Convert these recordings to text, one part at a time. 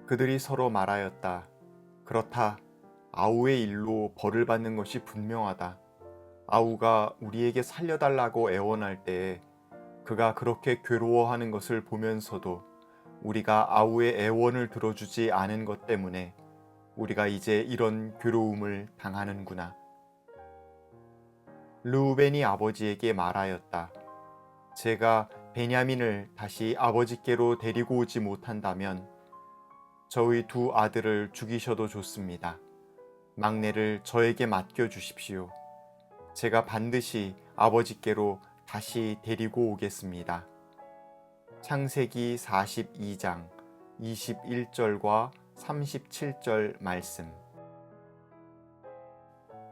그들이 서로 말하였다. 그렇다. 아우의 일로 벌을 받는 것이 분명하다. 아우가 우리에게 살려달라고 애원할 때에 그가 그렇게 괴로워하는 것을 보면서도 우리가 아우의 애원을 들어주지 않은 것 때문에 우리가 이제 이런 괴로움을 당하는구나. 르우벤이 아버지에게 말하였다. 제가 베냐민을 다시 아버지께로 데리고 오지 못한다면 저의 두 아들을 죽이셔도 좋습니다. 막내를 저에게 맡겨주십시오. 제가 반드시 아버지께로 다시 데리고 오겠습니다. 창세기 42장 21절과 37절 말씀.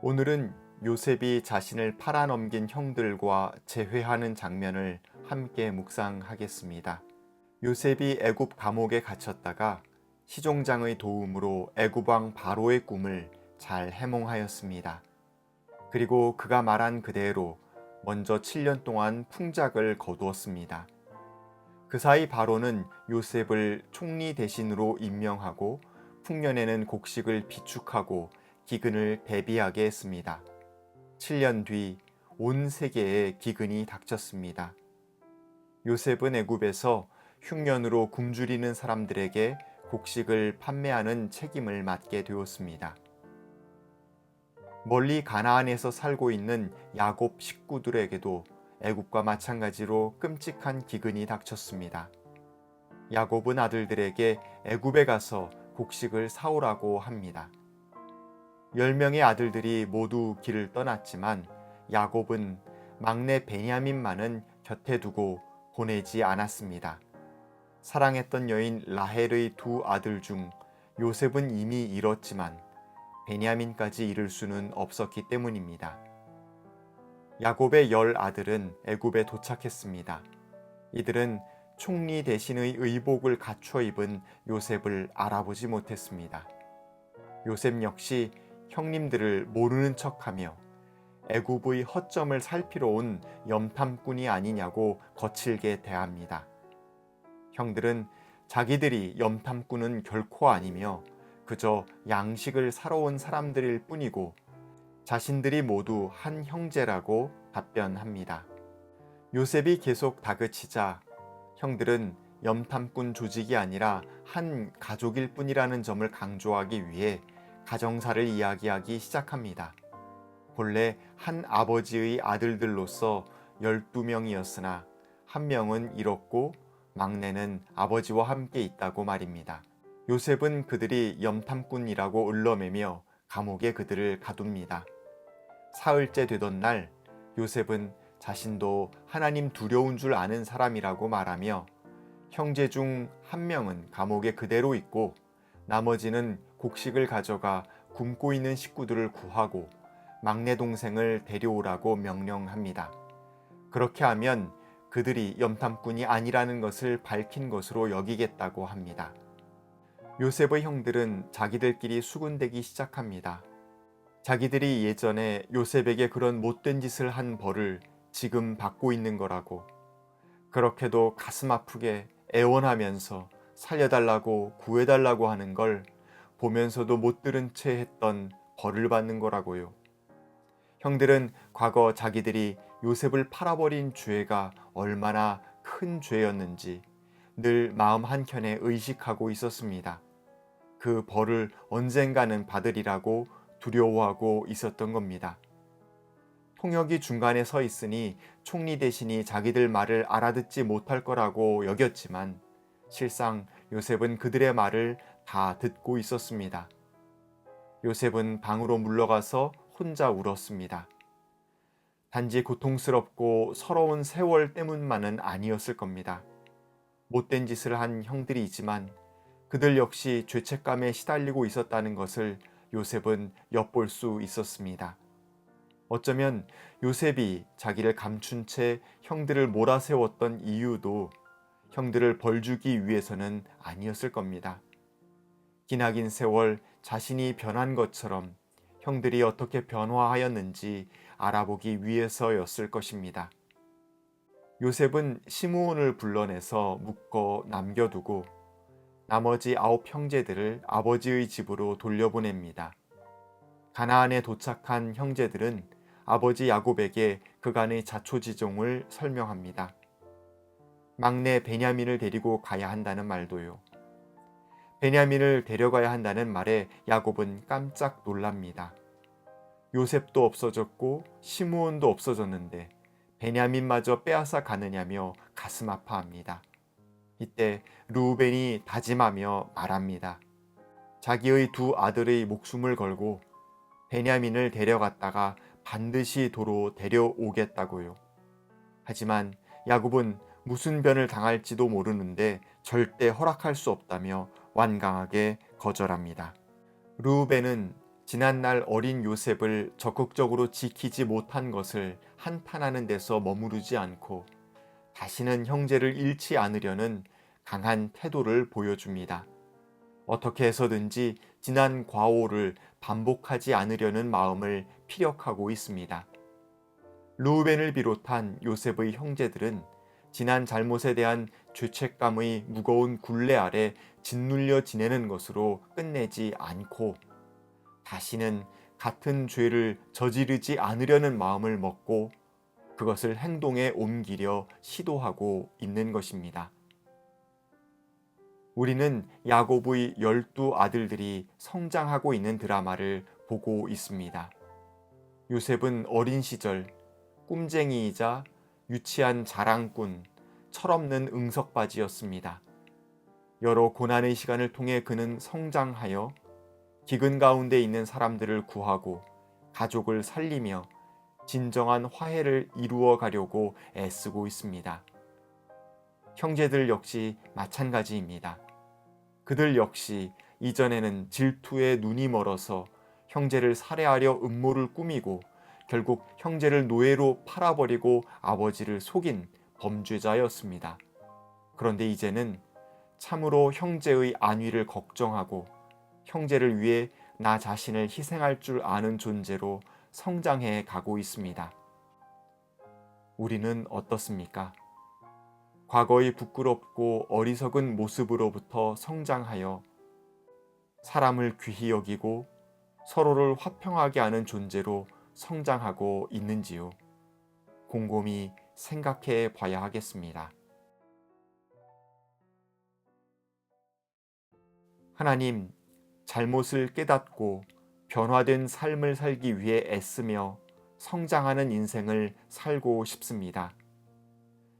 오늘은 요셉이 자신을 팔아넘긴 형들과 재회하는 장면을 함께 묵상하겠습니다. 요셉이 애굽 감옥에 갇혔다가 시종장의 도움으로 애굽 왕 바로의 꿈을 잘 해몽하였습니다. 그리고 그가 말한 그대로 먼저 7년 동안 풍작을 거두었습니다. 그 사이 바로는 요셉을 총리 대신으로 임명하고 풍년에는 곡식을 비축하고 기근을 대비하게 했습니다. 7년 뒤 온 세계에 기근이 닥쳤습니다. 요셉은 애굽에서 흉년으로 굶주리는 사람들에게 곡식을 판매하는 책임을 맡게 되었습니다. 멀리 가나안에서 살고 있는 야곱 식구들에게도 애굽과 마찬가지로 끔찍한 기근이 닥쳤습니다. 야곱은 아들들에게 애굽에 가서 곡식을 사오라고 합니다. 10명의 아들들이 모두 길을 떠났지만 야곱은 막내 베냐민만은 곁에 두고 보내지 않았습니다. 사랑했던 여인 라헬의 두 아들 중 요셉은 이미 잃었지만 베냐민까지 잃을 수는 없었기 때문입니다. 야곱의 10 아들은 애굽에 도착했습니다. 이들은 총리 대신의 의복을 갖춰 입은 요셉을 알아보지 못했습니다. 요셉 역시 형님들을 모르는 척하며 애굽의 허점을 살피러 온 염탐꾼이 아니냐고 거칠게 대합니다. 형들은 자기들이 염탐꾼은 결코 아니며 그저 양식을 사러 온 사람들일 뿐이고 자신들이 모두 한 형제라고 답변합니다. 요셉이 계속 다그치자 형들은 염탐꾼 조직이 아니라 한 가족일 뿐이라는 점을 강조하기 위해 가정사를 이야기하기 시작합니다. 본래 한 아버지의 아들들로서 12명이었으나 한 명은 잃었고 막내는 아버지와 함께 있다고 말입니다. 요셉은 그들이 염탐꾼이라고 을러매며 감옥에 그들을 가둡니다. 사흘째 되던 날 요셉은 자신도 하나님 두려운 줄 아는 사람이라고 말하며 형제 중 한 명은 감옥에 그대로 있고 나머지는 곡식을 가져가 굶고 있는 식구들을 구하고 막내 동생을 데려오라고 명령합니다. 그렇게 하면 그들이 염탐꾼이 아니라는 것을 밝힌 것으로 여기겠다고 합니다. 요셉의 형들은 자기들끼리 수군대기 시작합니다. 자기들이 예전에 요셉에게 그런 못된 짓을 한 벌을 지금 받고 있는 거라고, 그렇게도 가슴 아프게 애원하면서 살려달라고 구해달라고 하는 걸 보면서도 못 들은 채 했던 벌을 받는 거라고요. 형들은 과거 자기들이 요셉을 팔아버린 죄가 얼마나 큰 죄였는지 늘 마음 한켠에 의식하고 있었습니다. 그 벌을 언젠가는 받으리라고 두려워하고 있었던 겁니다. 통역이 중간에 서 있으니 총리 대신이 자기들 말을 알아듣지 못할 거라고 여겼지만 실상 요셉은 그들의 말을 다 듣고 있었습니다. 요셉은 방으로 물러가서 혼자 울었습니다. 단지 고통스럽고 서러운 세월 때문만은 아니었을 겁니다. 못된 짓을 한 형들이지만 그들 역시 죄책감에 시달리고 있었다는 것을 요셉은 엿볼 수 있었습니다. 어쩌면 요셉이 자기를 감춘 채 형들을 몰아세웠던 이유도 형들을 벌주기 위해서는 아니었을 겁니다. 기나긴 세월 자신이 변한 것처럼 형들이 어떻게 변화하였는지 알아보기 위해서였을 것입니다. 요셉은 시므온을 불러내서 묶어 남겨두고 나머지 9 형제들을 아버지의 집으로 돌려보냅니다. 가나안에 도착한 형제들은 아버지 야곱에게 그간의 자초지종을 설명합니다. 막내 베냐민을 데리고 가야 한다는 말도요. 베냐민을 데려가야 한다는 말에 야곱은 깜짝 놀랍니다. 요셉도 없어졌고 시므온도 없어졌는데 베냐민마저 빼앗아 가느냐며 가슴 아파합니다. 이때 르우벤이 다짐하며 말합니다. 자기의 2 아들의 목숨을 걸고 베냐민을 데려갔다가 반드시 도로 데려오겠다고요. 하지만 야곱은 무슨 변을 당할지도 모르는데 절대 허락할 수 없다며 완강하게 거절합니다. 르우벤은 지난날 어린 요셉을 적극적으로 지키지 못한 것을 한탄하는 데서 머무르지 않고 다시는 형제를 잃지 않으려는 강한 태도를 보여줍니다. 어떻게 해서든지 지난 과오를 반복하지 않으려는 마음을 피력하고 있습니다. 르우벤을 비롯한 요셉의 형제들은 지난 잘못에 대한 죄책감의 무거운 굴레 아래 짓눌려 지내는 것으로 끝내지 않고 다시는 같은 죄를 저지르지 않으려는 마음을 먹고 그것을 행동에 옮기려 시도하고 있는 것입니다. 우리는 야곱의 12 아들들이 성장하고 있는 드라마를 보고 있습니다. 요셉은 어린 시절 꿈쟁이이자 유치한 자랑꾼, 철없는 응석바지였습니다. 여러 고난의 시간을 통해 그는 성장하여 기근 가운데 있는 사람들을 구하고 가족을 살리며 진정한 화해를 이루어 가려고 애쓰고 있습니다. 형제들 역시 마찬가지입니다. 그들 역시 이전에는 질투에 눈이 멀어서 형제를 살해하려 음모를 꾸미고 결국 형제를 노예로 팔아버리고 아버지를 속인 범죄자였습니다. 그런데 이제는 참으로 형제의 안위를 걱정하고 형제를 위해 나 자신을 희생할 줄 아는 존재로 성장해 가고 있습니다. 우리는 어떻습니까? 과거의 부끄럽고 어리석은 모습으로부터 성장하여 사람을 귀히 여기고 서로를 화평하게 하는 존재로 성장하고 있는지요? 곰곰이 생각해 봐야 하겠습니다. 하나님, 잘못을 깨닫고 변화된 삶을 살기 위해 애쓰며 성장하는 인생을 살고 싶습니다.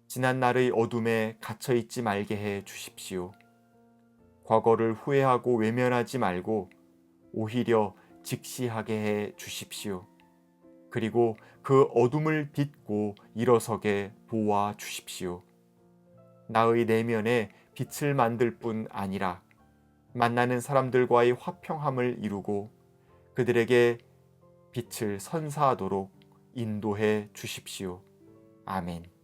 지난날의 어둠에 갇혀있지 말게 해 주십시오. 과거를 후회하고 외면하지 말고 오히려 직시하게 해 주십시오. 그리고 그 어둠을 딛고 일어서게 도와 주십시오. 나의 내면에 빛을 만들 뿐 아니라 만나는 사람들과의 화평함을 이루고 그들에게 빛을 선사하도록 인도해 주십시오. 아멘.